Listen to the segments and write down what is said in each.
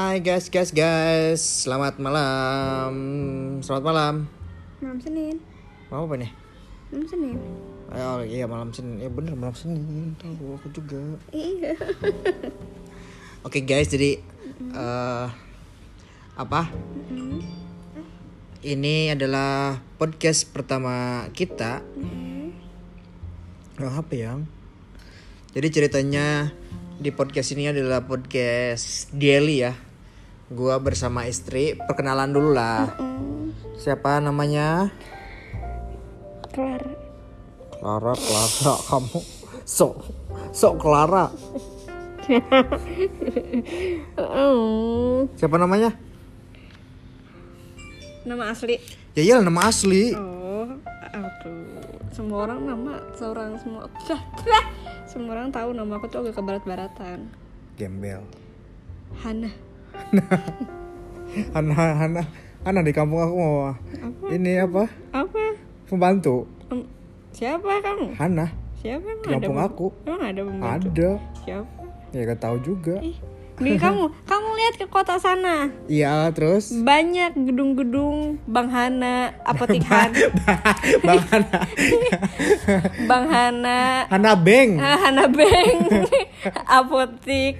Hai guys, selamat malam. Selamat malam. Malam Senin. Mau apa nih? Malam Senin. Oh iya malam Senin. Ya bener malam Senin. Tahu aku juga. Iya. Oke guys, jadi apa? Ini adalah podcast pertama kita. Apa yang? Jadi ceritanya di podcast ini adalah podcast daily ya. Gua bersama istri. Perkenalan dulu lah. Siapa namanya? Clara. Clara, kamu sok Clara. Siapa namanya? Nama asli. Ya iyalah nama asli. Oh, aduh. Semua orang tahu nama aku tuh agak kebarat-baratan. Gembel. Hana. Hana di kampung aku mau. Apa? Ini apa? Apa? Pembantu. Siapa kamu? Hana. Siapa emang Di kampung aku. Emang ada pembantu? Ada. Siapa? Ya gak tahu juga. Nih kamu lihat ke kota sana. Iya terus. Banyak gedung-gedung Bang Hana, apotik Hana. Bang Hana. Bang Hana. Hana Beng. Hana Beng. Apotik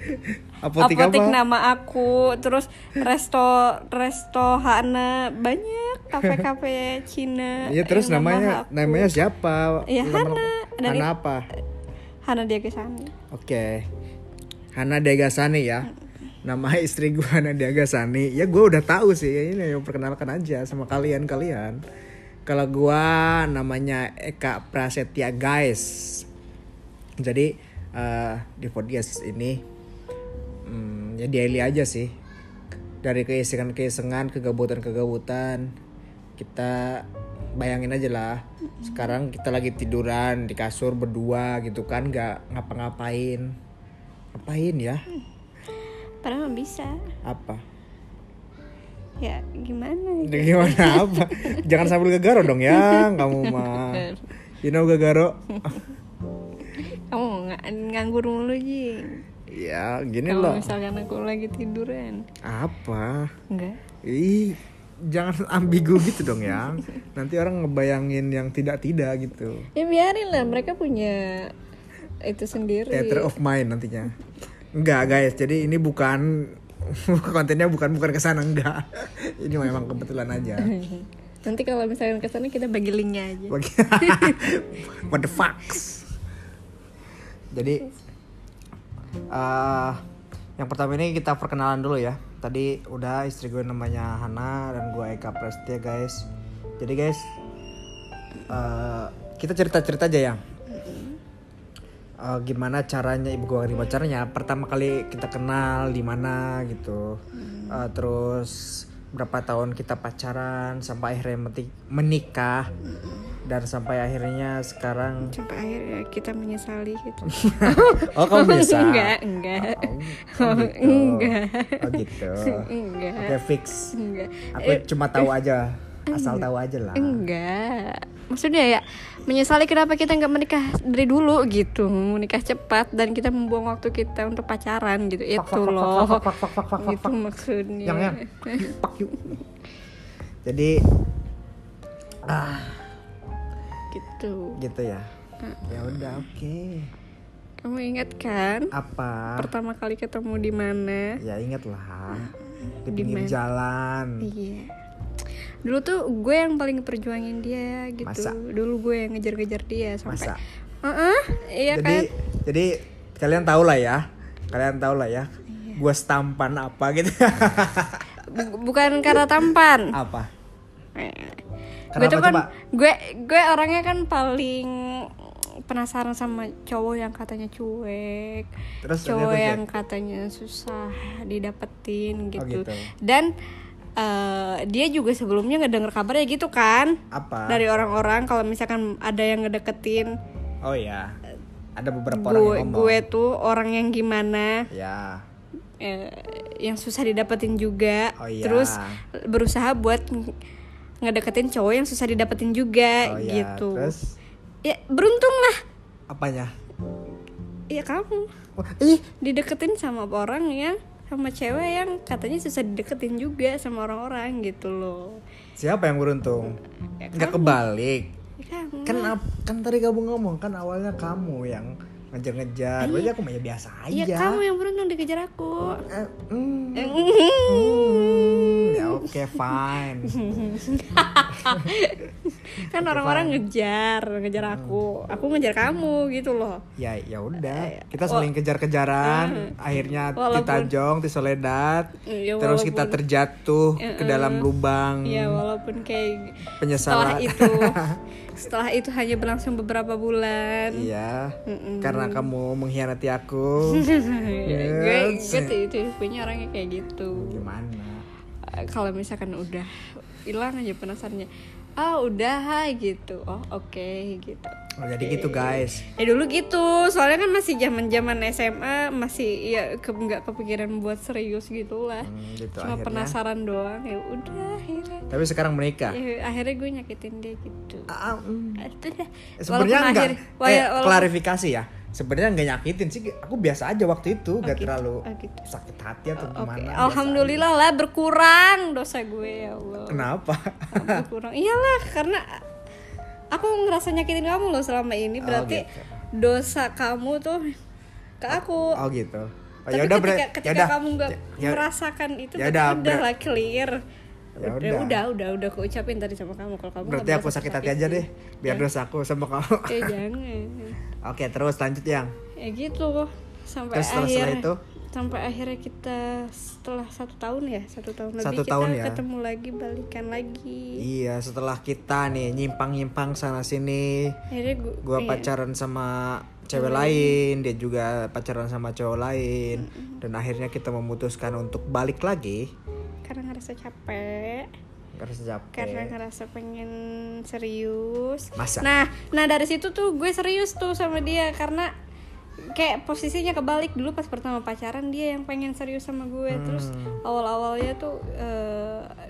Apotik apa? Nama aku. Terus resto Hana, banyak kafe-kafe Cina. Iya terus namanya siapa? Ya Hana. Hana apa? Hana Diagasani. Oke. Hana Diagasani ya. Nama istri gue Hana Diagasani. Ya gue udah tahu sih. Ini yang perkenalkan aja sama kalian. Kalau gue namanya Eka Prasetya guys. Jadi di podcast ini ya daily aja sih. Dari keisengan, kegabutan. Kita bayangin aja lah. Sekarang kita lagi tiduran di kasur berdua gitu kan. Gak ngapa-ngapain. Ngapain ya? Padahal bisa. Apa? Ya gimana? Gimana apa? Jangan sambil gegaro dong ya, kamu mah. You know gegaro? Kamu nganggur mulu Ji. Ya gini Kalau loh. misalkan aku lagi tiduran. Apa? Enggak. Ih, jangan ambigu gitu dong ya. Nanti orang ngebayangin yang tidak gitu. Ya biarin lah, mereka punya itu sendiri. Theater of mind nantinya. Enggak guys, jadi ini bukan kontennya bukan kesana enggak. Ini memang kebetulan aja. Nanti kalau misalkan kesana kita bagi linknya aja. What the fuck? Jadi yang pertama ini kita perkenalan dulu ya. Tadi udah istri gue namanya Hana dan gue Eka Prasetya guys. Jadi guys kita cerita aja ya. Gimana caranya ibu gue gimana caranya pertama kali kita kenal di mana gitu. Terus berapa tahun kita pacaran sampai akhirnya menikah. Dan sampai akhirnya sekarang sampai akhirnya kita menyesali gitu. Oh kamu menyesal? Enggak. Oh gitu. Enggak. Oke fix. Enggak. Aku cuma tahu aja, asal tahu aja lah. Enggak. Maksudnya ya menyesali kenapa kita nggak menikah dari dulu gitu, menikah cepat dan kita membuang waktu kita untuk pacaran gitu. Itu loh. Itu maksudnya. Yang. Fuck you. Jadi gitu ya. Ya udah oke. Kamu ingat kan? Apa? Pertama kali ketemu di mana? Ya ingat lah. Di pinggir jalan. Iya. Dulu tuh gue yang paling perjuangin dia gitu. Masa? Dulu gue yang ngejar-ngejar dia sampai. Masa? Iya kan? Jadi kalian tahu lah ya. Iya. Gue tampan apa gitu. Bukan karena tampan. Apa? Gue tuh kan gue orangnya kan paling penasaran sama cowok yang katanya cuek. Terus cowok yang katanya susah didapetin gitu. Oh, gitu. Dan dia juga sebelumnya ngedenger kabarnya gitu kan. Apa? Dari orang-orang kalau misalkan ada yang ngedeketin. Oh ya. Ada beberapa orang yang ngomong. Gue tuh orang yang gimana? Ya. Yang susah didapetin juga. Oh, iya. Terus berusaha buat ngedeketin cowok yang susah didapetin juga. Oh, iya. Gitu. Terus? Ya beruntung lah. Apanya? Ya kamu Oh, dideketin sama orang yang sama cewek yang katanya susah dideketin juga sama orang-orang gitu loh. Siapa yang beruntung? Ya, Nggak kamu. kebalik. Ya, kamu. Kan tadi kamu ngomong kan awalnya kamu yang ngejar-ngejar. Berarti aku mah ya biasa aja. Iya kamu yang beruntung dikejar aku. Ya oke, fine. Kan orang-orang ngejar aku ngejar kamu gitu loh. Ya udah, kita saling kejar-kejaran, akhirnya kita jong, di soledad, ya, terus kita terjatuh ke dalam lubang. Ya walaupun kayak penyesalan. Setelah itu hanya berlangsung beberapa bulan. Iya, karena kamu mengkhianati aku. Gue itu punya orangnya kayak gitu. Gimana? Kalau misalkan udah hilang aja penasarannya. Udah hai gitu. Oke, gitu. Jadi gitu guys. Dulu gitu, soalnya kan masih zaman SMA, masih ya nggak kepikiran buat serius gitulah. Gitu, cuma akhirnya penasaran doang. Ya udah akhirnya. Tapi sekarang menikah. Akhirnya gue nyakitin dia gitu. Sebenarnya enggak. Walaupun klarifikasi ya. Sebenarnya nggak nyakitin sih, aku biasa aja waktu itu, nggak terlalu gitu. sakit hati atau gimana. Alhamdulillah lah berkurang dosa gue ya Allah. Kenapa? Berkurang. Iyalah karena aku ngerasa nyakitin kamu loh selama ini, berarti gitu. dosa kamu tuh ke aku. Gitu. Tapi ketika kamu nggak merasakan itu, udah lah clear. Udah aku ucapin tadi sama kamu kalau kamu. Berarti aku sakit hati aja deh, biar dosa aku sama kamu. Jangan. Oke, terus lanjut yang. Ya gitu sampai akhirnya kita setelah 1 tahun lebih kita ketemu lagi, balikan lagi. Iya, setelah kita nih nyimpang sana sini. Akhirnya gua pacaran sama cewek lain, dia juga pacaran sama cowok lain, dan akhirnya kita memutuskan untuk balik lagi karena ngerasa capek. Karena ngerasa pengen serius. Masa? Nah dari situ tuh gue serius tuh sama dia, karena kayak posisinya kebalik. Dulu pas pertama pacaran dia yang pengen serius sama gue, terus awal-awalnya tuh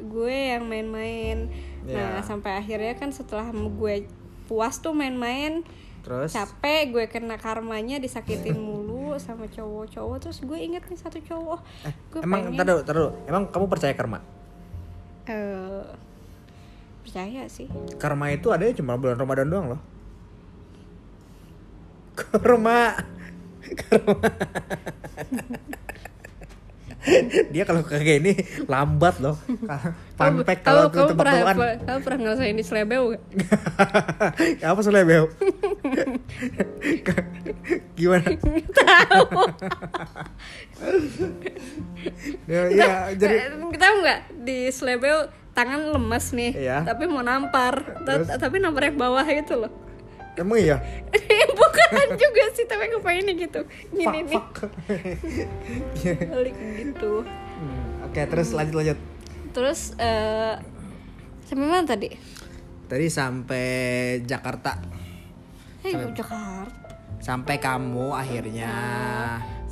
gue yang main-main. Nah sampai akhirnya kan setelah gue puas tuh main-main, terus capek, gue kena karmanya disakitin mulu sama cowok-cowok. Terus gue inget nih satu cowok. Emang taruh, emang kamu percaya karma? Percaya sih. Karma itu adanya cuma bulan Ramadan doang loh. Karma. Dia kalau kayak gini lambat loh. Funpack kalau tuh tempat-tempat. Kamu pernah ngerasain di Slebeu gak? Apa Slebeu? Gimana? Tahu. Ya, jadi tahu nggak di Slebeu tangan lemes nih, tapi mau nampar, tapi nampar yang bawah gitu loh. Emang iya? Bukan juga sih, tapi kepengennya gitu. Gini nih. Balik gitu. Oke, terus lanjut. Terus sampai mana tadi? Tadi sampai Jakarta. Jakarta. Sampai kamu akhirnya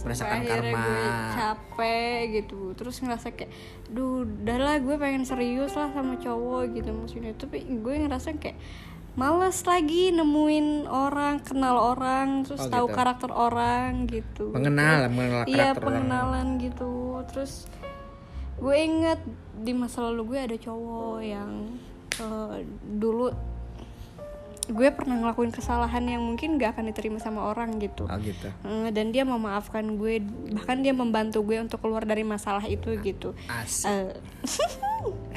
merasakan karma. Gue capek gitu. Terus ngerasa kayak, udah lah gue pengen serius lah sama cowok gitu maksudnya. Tapi gue ngerasa kayak males lagi nemuin orang, kenal orang, terus tahu gitu. Karakter orang gitu. Mengenal karakter orang. Iya, pengenalan gitu. Terus gue inget di masa lalu gue ada cowok yang dulu gue pernah ngelakuin kesalahan yang mungkin gak akan diterima sama orang gitu. Gitu. Dan dia memaafkan gue, bahkan dia membantu gue untuk keluar dari masalah itu gitu.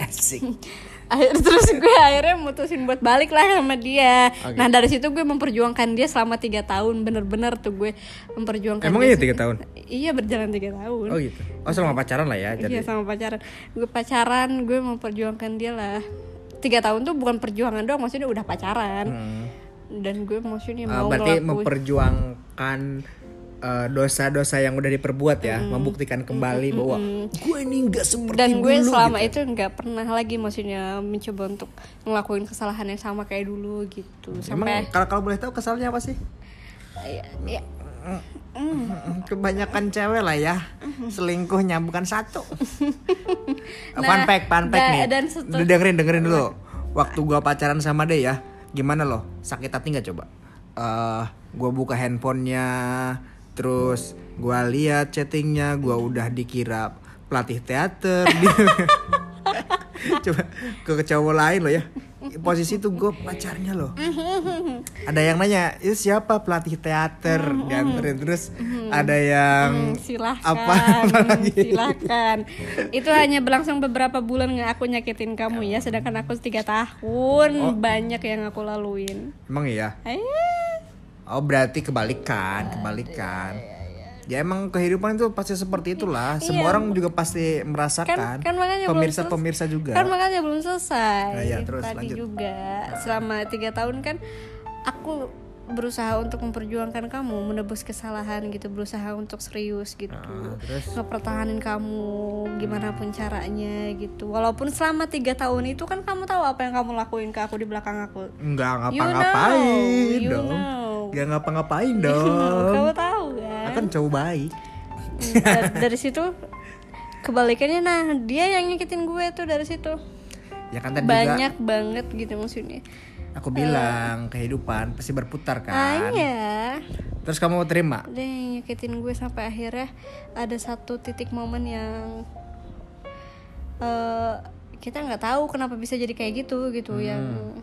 Asik. Terus gue akhirnya mutusin buat balik lah sama dia. Nah dari situ gue memperjuangkan dia selama 3 tahun. Bener-bener tuh gue memperjuangkan. Emang iya 3 tahun? Iya, berjalan 3 tahun. Oh gitu. Oh selama pacaran lah ya. Iya sama pacaran. Gue memperjuangkan dia lah. 3 tahun tuh bukan perjuangan doang, maksudnya udah pacaran. Dan gue maksudnya mau berarti memperjuangkan dosa-dosa yang udah diperbuat ya, membuktikan kembali bahwa gue ini nggak seperti dulu. Dan gue selama itu nggak pernah lagi maksudnya mencoba untuk ngelakuin kesalahan yang sama kayak dulu gitu. Emang kalau boleh tahu kesalahannya apa sih? Ya. Kebanyakan cewek lah ya, selingkuhnya bukan satu. Funpack nih. Dengerin dulu. Waktu gua pacaran sama dia ya, gimana loh? Sakit hati nggak coba? Gua buka handphonenya, Terus gue lihat chattingnya, gue udah dikira pelatih teater. Coba ke cowok lain loh ya. Posisi tuh gue pacarnya loh. Ada yang nanya, itu siapa pelatih teater? Dianterin. Terus ada yang silahkan, apa lagi? silahkan. Itu hanya berlangsung beberapa bulan aku nyakitin kamu ya. Sedangkan aku 3 tahun banyak yang aku laluin. Emang iya? Oh berarti kebalikan. Ya emang kehidupan itu pasti seperti itulah. Semua orang juga pasti merasakan. Kan makanya pemirsa juga. Kan makanya belum selesai. Nah, ya, terus tadi lanjut. juga selama 3 tahun kan aku berusaha untuk memperjuangkan kamu, menebus kesalahan gitu, berusaha untuk serius gitu. Terus ngepertahanin kamu gimana pun caranya gitu. Walaupun selama 3 tahun itu kan kamu tahu apa yang kamu lakuin ke aku di belakang aku. Enggak ngapa-ngapain You dong. know. Enggak ngapa-ngapain dong. Kamu tahu kan? Akan cowok baik. Dari situ kebalikannya, nah dia yang nyakitin gue tuh dari situ. Ya kan tadi Banyak juga banget gitu maksudnya. aku bilang kehidupan pasti berputar kan. Iya. Terus kamu terima? Dia yang nyakitin gue sampai akhirnya ada satu titik momen yang kita nggak tahu kenapa bisa jadi kayak gitu yang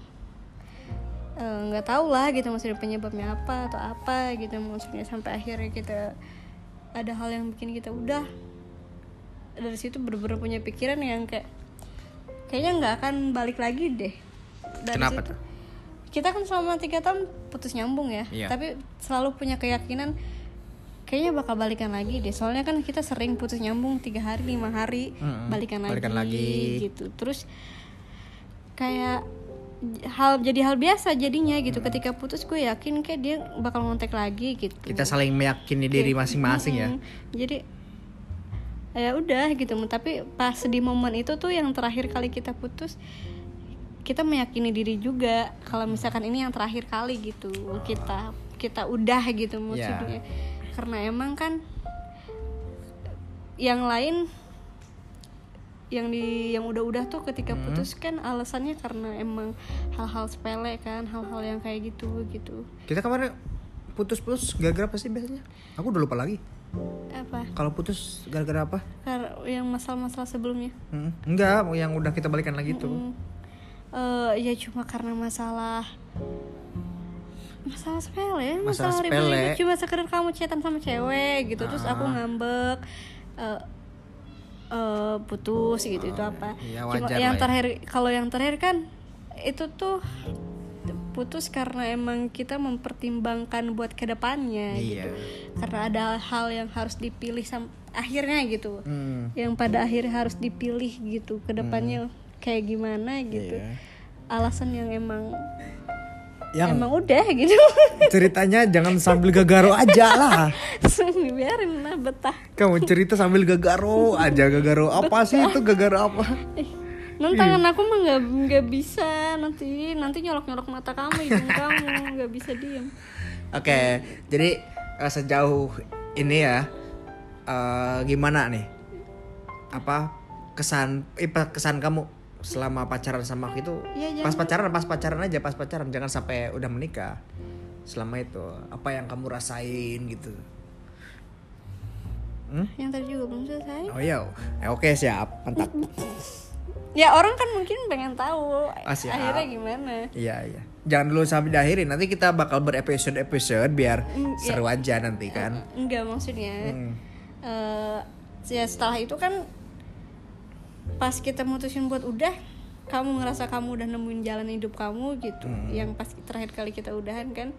nggak tahu lah gitu maksudnya penyebabnya apa atau apa gitu maksudnya sampai akhirnya kita ada hal yang bikin kita udah dari situ bener-bener punya pikiran yang kayaknya nggak akan balik lagi deh. Dari Kenapa situ tuh? kita kan selama 3 tahun putus nyambung ya, Iya. tapi selalu punya keyakinan kayaknya bakal balikan lagi deh. Soalnya kan kita sering putus nyambung 3 hari 5 hari balikan lagi gitu. Terus kayak jadi hal biasa jadinya gitu. Ketika putus gue yakin kayak dia bakal ngontek lagi gitu. Kita saling meyakini diri masing-masing ya. Jadi ya udah gitu. Tapi pas di momen itu tuh yang terakhir kali kita putus, kita meyakini diri juga kalau misalkan ini yang terakhir kali gitu. Kita udah gitu maksudnya. Karena emang kan yang lain yang udah-udah tuh ketika putus kan alasannya karena emang hal-hal sepele kan, hal-hal yang kayak gitu. Kita kemarin putus gara-gara apa sih biasanya? Aku udah lupa lagi. Apa? Kalau putus gara-gara apa? Karena yang masalah-masalah sebelumnya. Enggak, yang udah kita balikan lagi tuh. Ya cuma karena masalah sepele, Masalah masalah sepele. ribet cuma sekedar kamu chatan sama cewek gitu, terus aku ngambek, putus gitu itu apa? Ya, Cuma wajar yang lah ya. kalau yang terakhir kan itu tuh putus karena emang kita mempertimbangkan buat kedepannya gitu, karena ada hal yang harus dipilih akhirnya gitu, yang pada akhirnya harus dipilih gitu kedepannya kayak gimana gitu. Alasan yang emang udah gitu. Ceritanya jangan sambil gagaro aja lah. Biarin lah betah. Kamu cerita sambil gagaro aja. Gagaro apa sih itu? Gagaro apa? Tangan aku mah nggak bisa, nanti nyolok mata kamu, hidung kamu nggak bisa diem. Oke, jadi sejauh ini ya gimana nih? Apa kesan kamu selama pacaran sama aku itu? Ya, pas pacaran aja, jangan sampai udah menikah. Selama itu apa yang kamu rasain gitu? Yang tadi juga belum selesai. Oh iya, oke siap, mantap. Ya orang kan mungkin pengen tahu Siap. akhirnya gimana. Iya. Jangan dulu sampai diakhirin. Nanti kita bakal berepisode biar seru aja nanti kan. Enggak maksudnya. Ya setelah itu kan pas kita mutusin buat udah, kamu ngerasa kamu udah nemuin jalan hidup kamu gitu. Yang pas terakhir kali kita udahan kan,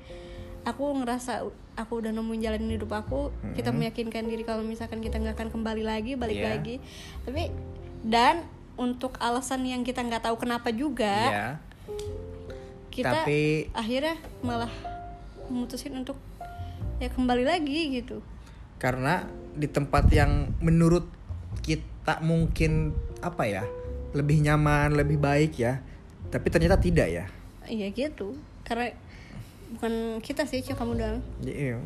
aku ngerasa aku udah nemuin jalan hidup aku. Kita meyakinkan diri kalau misalkan kita nggak akan kembali lagi, balik lagi. Dan untuk alasan yang kita nggak tahu kenapa juga, kita akhirnya malah memutusin untuk ya kembali lagi gitu. Karena di tempat yang menurut kita mungkin apa ya, lebih nyaman, lebih baik ya, tapi ternyata tidak ya. Iya gitu, karena bukan kita sih, cuma kamu doang. Iya.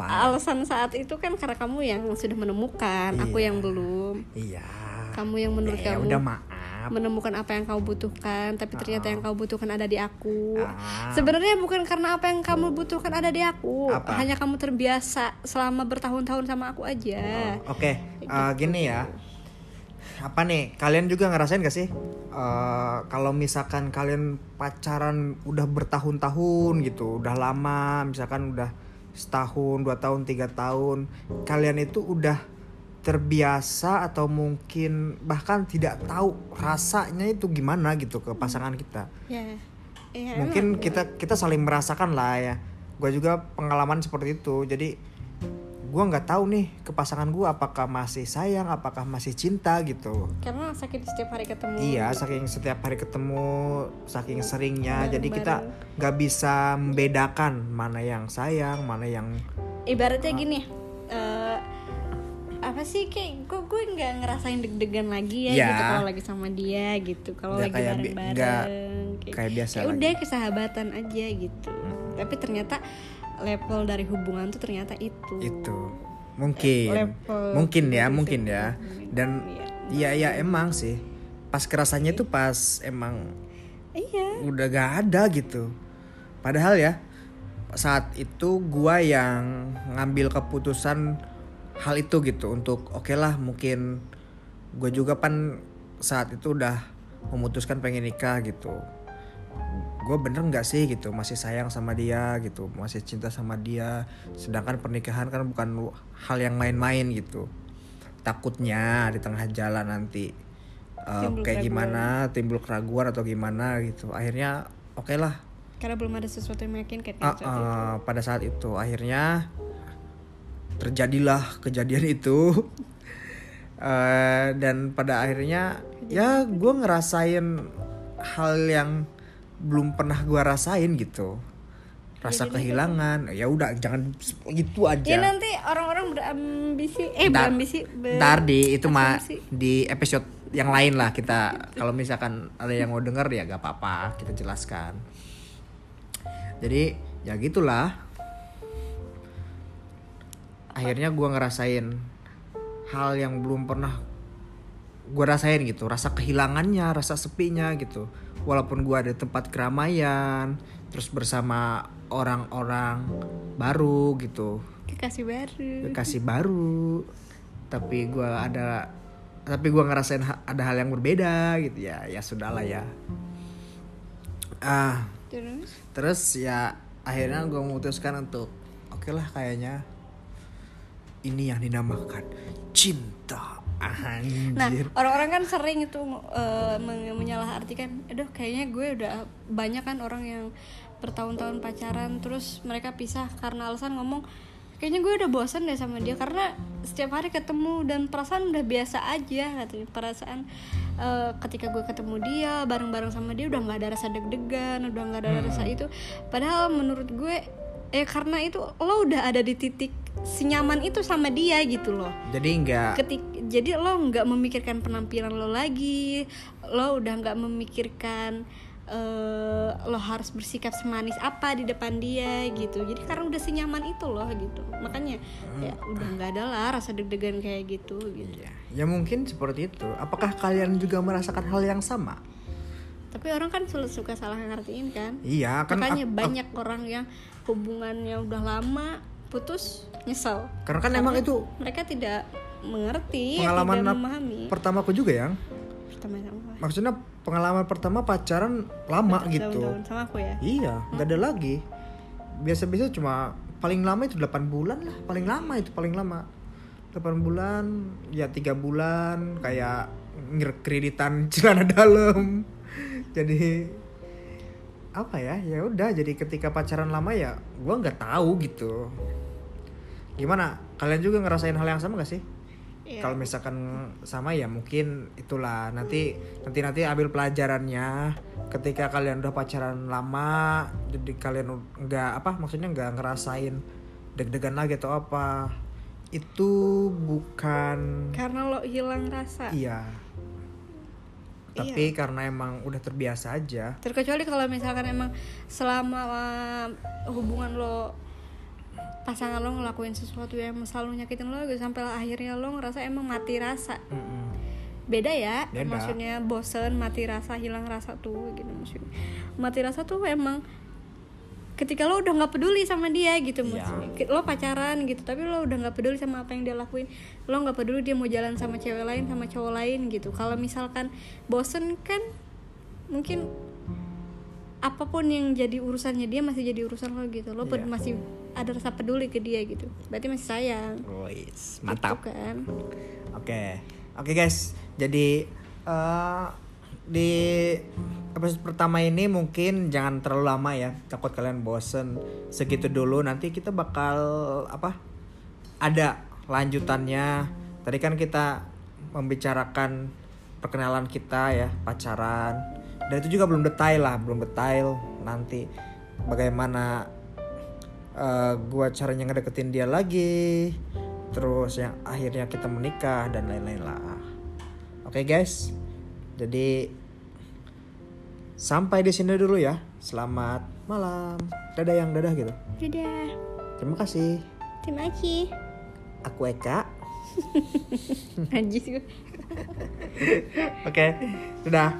Alasan saat itu kan karena kamu yang sudah menemukan, aku yang belum. Iya. Kamu yang menurut kamu. Udah maaf. menemukan apa yang kamu butuhkan, tapi ternyata yang kamu butuhkan ada di aku. Sebenarnya bukan karena apa yang kamu butuhkan ada di aku, hanya kamu terbiasa selama bertahun-tahun sama aku aja. Oke. Gini ya, apa nih, kalian juga ngerasain gak sih kalau misalkan kalian pacaran udah bertahun-tahun gitu, udah lama, misalkan udah setahun, 2 tahun, 3 tahun, kalian itu udah terbiasa atau mungkin bahkan tidak tahu rasanya itu gimana gitu ke pasangan kita. Mungkin kita saling merasakan lah ya. Gue juga pengalaman seperti itu. Jadi gue nggak tahu nih ke pasangan gue apakah masih sayang, apakah masih cinta gitu. Karena saking setiap hari ketemu. Iya, saking setiap hari ketemu, saking seringnya. Jadi kita nggak bisa membedakan mana yang sayang, mana yang. Ibaratnya gini, apa sih, kayak gue nggak ngerasain deg-degan lagi ya gitu kalau lagi sama dia gitu. Kalau lagi bareng-bareng, kayak biasa. Kayak udah kesahabatan aja gitu. Tapi ternyata level dari hubungan tuh ternyata itu mungkin ya dan ya emang sih pas kerasanya itu pas emang udah gak ada gitu. Padahal ya saat itu gua yang ngambil keputusan hal itu gitu, untuk oke lah, mungkin gua juga kan saat itu udah memutuskan pengen nikah gitu. Gue bener nggak sih gitu, masih sayang sama dia gitu, masih cinta sama dia, sedangkan pernikahan kan bukan hal yang main-main gitu. Takutnya di tengah jalan nanti kayak gimana, timbul keraguan atau gimana gitu. Akhirnya oke lah, karena belum ada sesuatu yang meyakinkan pada saat itu akhirnya terjadilah kejadian itu. Dan pada akhirnya ya gue ngerasain hal yang belum pernah gue rasain gitu, rasa kehilangan. Ya udah jangan gitu aja. Ya nanti orang-orang berambisi ntar di itu mah di episode yang lain lah kita. Kalau misalkan ada yang mau denger ya gak apa-apa, kita jelaskan. Jadi ya gitulah, akhirnya gue ngerasain hal yang belum pernah gue rasain gitu, rasa kehilangannya, rasa sepinya gitu. Walaupun gue ada tempat keramaian, terus bersama orang-orang baru gitu, kekasih baru, tapi gue ngerasain ada hal yang berbeda gitu ya. Ya sudahlah ya. Terus ya akhirnya gue memutuskan untuk oke lah, kayaknya ini yang dinamakan cinta. Anjir. Nah, orang-orang kan sering itu menyalahartikan, aduh kayaknya gue udah banyak kan orang yang bertahun-tahun pacaran terus mereka pisah karena alasan ngomong kayaknya gue udah bosan deh sama dia karena setiap hari ketemu dan perasaan udah biasa aja katanya. Perasaan ketika gue ketemu dia bareng-bareng sama dia udah nggak ada rasa deg-degan, udah nggak ada rasa itu. Padahal menurut gue karena itu lo udah ada di titik senyaman itu sama dia gitu loh. Jadi lo nggak memikirkan penampilan lo lagi, lo udah nggak memikirkan lo harus bersikap semanis apa di depan dia gitu. Jadi karena udah senyaman itu loh gitu, makanya ya udah nggak ada lah rasa deg-degan kayak gitu. Ya mungkin seperti itu. Apakah kalian juga merasakan hal yang sama? Tapi orang kan suka salah ngertiin kan. Iya kan, makanya banyak orang yang hubungannya udah lama putus nyesel karena kan emang itu mereka tidak mengerti, pengalaman tidak memahami. Pertamaku juga yang maksudnya pengalaman pertama pacaran lama gitu sama aku ya. Iya, nggak ada lagi. Biasa-biasa cuma paling lama itu 8 bulan lah, paling lama 8 bulan ya, 3 bulan kayak kreditan celana dalam. Jadi apa ya udah, jadi ketika pacaran lama ya gue nggak tahu gitu. Gimana, kalian juga ngerasain hal yang sama gak sih? Kalau misalkan sama ya mungkin itulah nanti ambil pelajarannya ketika kalian udah pacaran lama. Jadi kalian nggak nggak ngerasain deg-degan lagi atau apa, itu bukan karena lo hilang rasa. Iya, tapi karena emang udah terbiasa aja. Terkecuali kalau misalkan emang selama hubungan lo, pasangan lo ngelakuin sesuatu yang selalu nyakitin lo sampai akhirnya lo ngerasa emang mati rasa. beda ya. Beda. Maksudnya bosen, mati rasa, hilang rasa tuh gitu maksudnya. Mati rasa tuh emang ketika lo udah nggak peduli sama dia gitu maksudnya. Lo pacaran gitu tapi lo udah nggak peduli sama apa yang dia lakuin, lo nggak peduli dia mau jalan sama cewek lain, sama cowok lain gitu. Kalau misalkan bosen kan mungkin apapun yang jadi urusannya dia masih jadi urusan lo gitu. Lo masih ada rasa peduli ke dia gitu, berarti masih sayang. Mantap gitu kan. Oke guys, jadi di episode pertama ini mungkin jangan terlalu lama ya, takut kalian bosen. Segitu dulu, nanti kita bakal ada lanjutannya. Tadi kan kita membicarakan perkenalan kita ya, pacaran, dan itu juga belum detail nanti bagaimana gua caranya ngedeketin dia lagi, terus yang akhirnya kita menikah dan lain-lain lah. Oke guys, jadi sampai di sini dulu ya. Selamat malam. Dadah yang dadah gitu. Dadah. Terima kasih. Terima kasih. Aku Eka. Anjir gue. Oke, dadah.